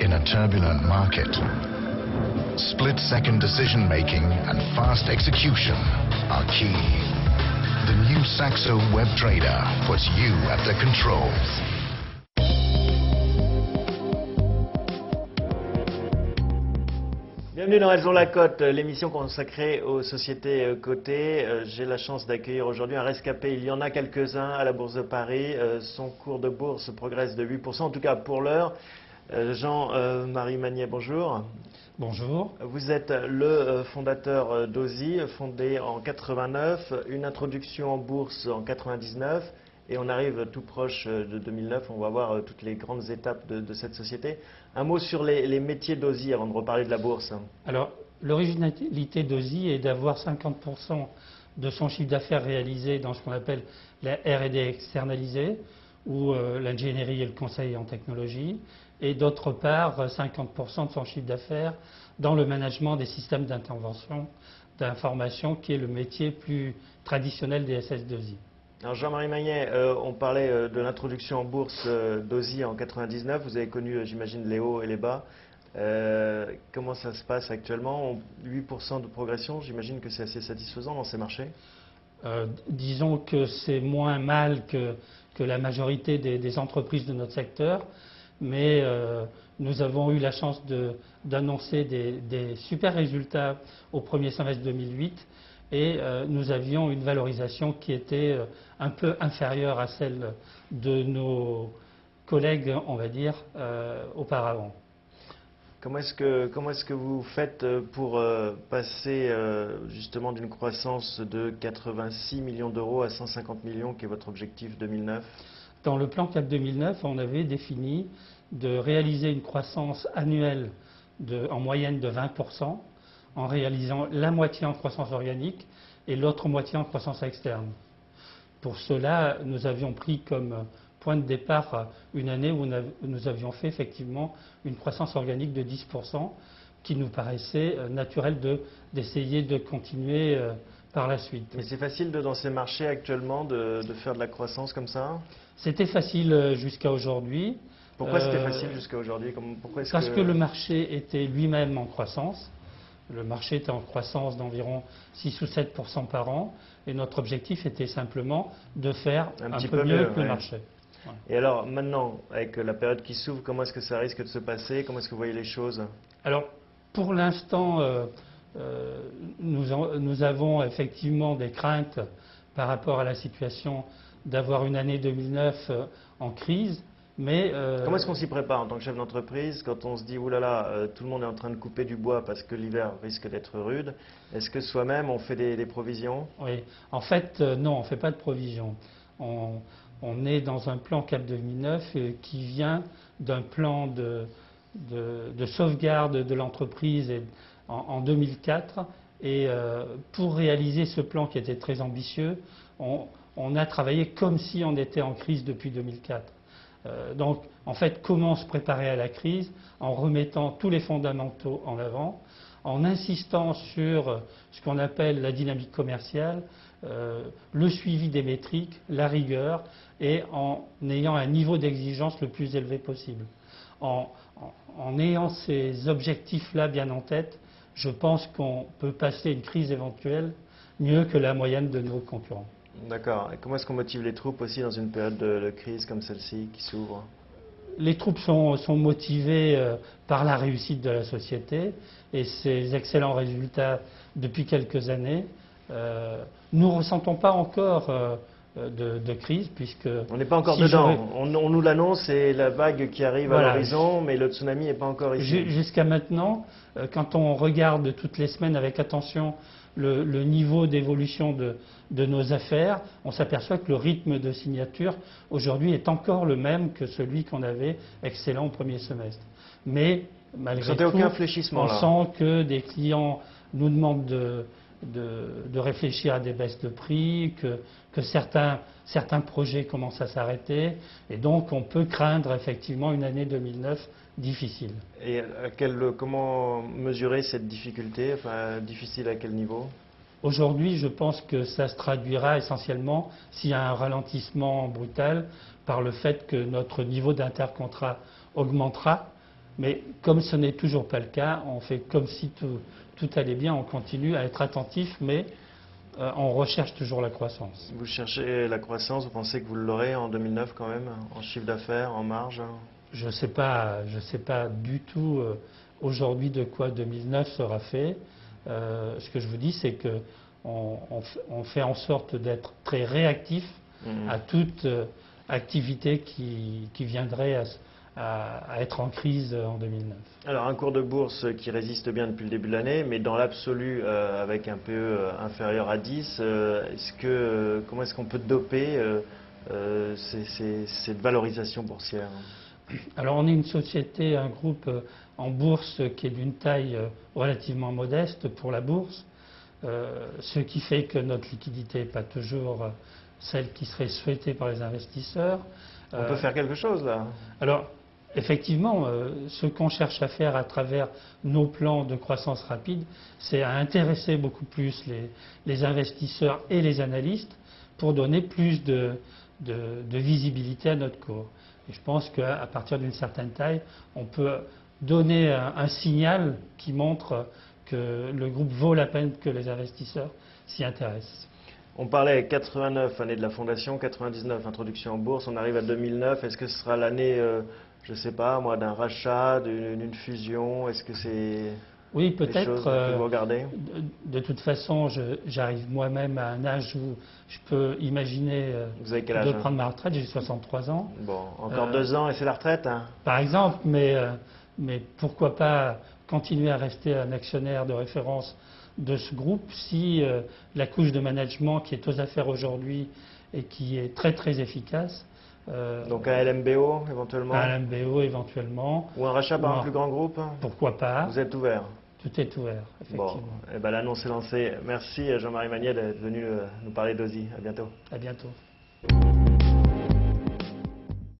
in a turbulent market. Split-second decision-making and fast execution are key. The new Saxo Web Trader puts you at the controls. Bienvenue dans Elles ont la cote, l'émission consacrée aux sociétés cotées. J'ai la chance d'accueillir aujourd'hui un rescapé. Il y en a quelques-uns à la Bourse de Paris. Son cours de bourse progresse de 8%, en tout cas pour l'heure. Jean-Marie Magnet, bonjour. Bonjour. Vous êtes le fondateur d'Osi, fondé en 89, une introduction en bourse en 99. Et on arrive tout proche de 2009, on va voir toutes les grandes étapes de cette société. Un mot sur les métiers d'Osi avant de reparler de la bourse. Alors, l'originalité d'Osi est d'avoir 50% de son chiffre d'affaires réalisé dans ce qu'on appelle la R&D externalisée, ou l'ingénierie et le conseil en technologie, et d'autre part 50% de son chiffre d'affaires dans le management des systèmes d'intervention d'information, qui est le métier plus traditionnel des SS2I. Alors Jean-Marie Magnet, on parlait de l'introduction en bourse d'Osi en 99. Vous avez connu, j'imagine, les hauts et les bas. Comment ça se passe actuellement? 8% de progression, j'imagine que c'est assez satisfaisant dans ces marchés. Disons que c'est moins mal que la majorité des entreprises de notre secteur, mais nous avons eu la chance d'annoncer des super résultats au premier semestre 2008. Et nous avions une valorisation qui était un peu inférieure à celle de nos collègues, on va dire, auparavant. Comment est-ce que vous faites pour passer justement d'une croissance de 86 millions d'euros à 150 millions, qui est votre objectif 2009? Dans le plan CAP 2009, on avait défini de réaliser une croissance annuelle en moyenne de 20%, en réalisant la moitié en croissance organique et l'autre moitié en croissance externe. Pour cela, nous avions pris comme point de départ une année où nous avions fait effectivement une croissance organique de 10%, qui nous paraissait naturel d'essayer de continuer par la suite. Mais c'est facile dans ces marchés actuellement de faire de la croissance comme ça? C'était facile jusqu'à aujourd'hui. Pourquoi c'était facile jusqu'à aujourd'hui? Parce que le marché était lui-même en croissance. Le marché était en croissance d'environ 6 ou 7% par an, et notre objectif était simplement de faire un peu mieux que le marché. Ouais. Et alors maintenant, avec la période qui s'ouvre, comment est-ce que ça risque de se passer? Comment est-ce que vous voyez les choses? Alors, pour l'instant, nous avons effectivement des craintes par rapport à la situation d'avoir une année 2009 en crise. Mais comment est-ce qu'on s'y prépare en tant que chef d'entreprise quand on se dit oulala, tout le monde est en train de couper du bois parce que l'hiver risque d'être rude? Est-ce que soi-même on fait des provisions? Oui, en fait non, on ne fait pas de provisions. On est dans un plan CAP 2009 qui vient d'un plan de sauvegarde de l'entreprise en 2004. Et pour réaliser ce plan qui était très ambitieux, on a travaillé comme si on était en crise depuis 2004. Donc, en fait, comment se préparer à la crise? En remettant tous les fondamentaux en avant, en insistant sur ce qu'on appelle la dynamique commerciale, le suivi des métriques, la rigueur, et en ayant un niveau d'exigence le plus élevé possible. En ayant ces objectifs-là bien en tête, je pense qu'on peut passer une crise éventuelle mieux que la moyenne de nos concurrents. D'accord. Et comment est-ce qu'on motive les troupes aussi dans une période de crise comme celle-ci qui s'ouvre? Les troupes sont motivées par la réussite de la société et ses excellents résultats depuis quelques années. Nous ne ressentons pas encore de crise, puisque... On n'est pas encore dedans. On nous l'annonce, c'est la vague qui arrive à l'horizon, mais le tsunami n'est pas encore ici. Jusqu'à maintenant, quand on regarde toutes les semaines avec attention le niveau d'évolution de nos affaires, on s'aperçoit que le rythme de signature aujourd'hui est encore le même que celui qu'on avait excellent au premier semestre. Mais malgré tout, aucun fléchissement, on là. sent que des clients nous demandent de réfléchir à des baisses de prix, que certains projets commencent à s'arrêter, et donc on peut craindre effectivement une année 2009 difficile. Et comment mesurer cette difficulté? Enfin, difficile à quel niveau? Aujourd'hui, je pense que ça se traduira essentiellement, s'il y a un ralentissement brutal, par le fait que notre niveau d'intercontrat augmentera Mais comme ce n'est toujours pas le cas, on fait comme si tout allait bien, on continue à être attentif, mais on recherche toujours la croissance. Vous cherchez la croissance, vous pensez que vous l'aurez en 2009 quand même, en chiffre d'affaires, en marge? Je sais pas du tout aujourd'hui de quoi 2009 sera fait. Ce que je vous dis, c'est que on fait en sorte d'être très réactif à toute activité qui viendrait à être en crise en 2009. Alors un cours de bourse qui résiste bien depuis le début de l'année, mais dans l'absolu avec un PE inférieur à 10, comment est-ce qu'on peut doper cette valorisation boursière? Alors on est une société, un groupe en bourse qui est d'une taille relativement modeste pour la bourse, ce qui fait que notre liquidité n'est pas toujours celle qui serait souhaitée par les investisseurs. On peut faire quelque chose là? Alors effectivement, ce qu'on cherche à faire à travers nos plans de croissance rapide, c'est à intéresser beaucoup plus les investisseurs et les analystes pour donner plus de visibilité à notre cours. Et je pense qu'à partir d'une certaine taille, on peut donner un signal qui montre que le groupe vaut la peine que les investisseurs s'y intéressent. On parlait 89, année de la fondation, 99, introduction en bourse, on arrive à 2009. Est-ce que ce sera l'année, je ne sais pas moi, d'un rachat, d'une fusion? Est-ce que c'est oui, des choses que vous regardez? De toute façon, j'arrive moi-même à un âge où je peux imaginer vous avez quel âge, de prendre ma retraite. J'ai 63 ans. Bon, encore 2 ans et c'est la retraite, hein? Par exemple, mais pourquoi pas continuer à rester un actionnaire de référence de ce groupe si la couche de management qui est aux affaires aujourd'hui et qui est très très efficace. Donc un LMBO éventuellement? Un LMBO éventuellement. Ou un rachat par un plus grand groupe? Pourquoi pas? Vous êtes ouvert? Tout est ouvert, effectivement. Bon, et ben l'annonce est lancée. Merci Jean-Marie Magnier d'être venu nous parler d'OSI. À bientôt. À bientôt.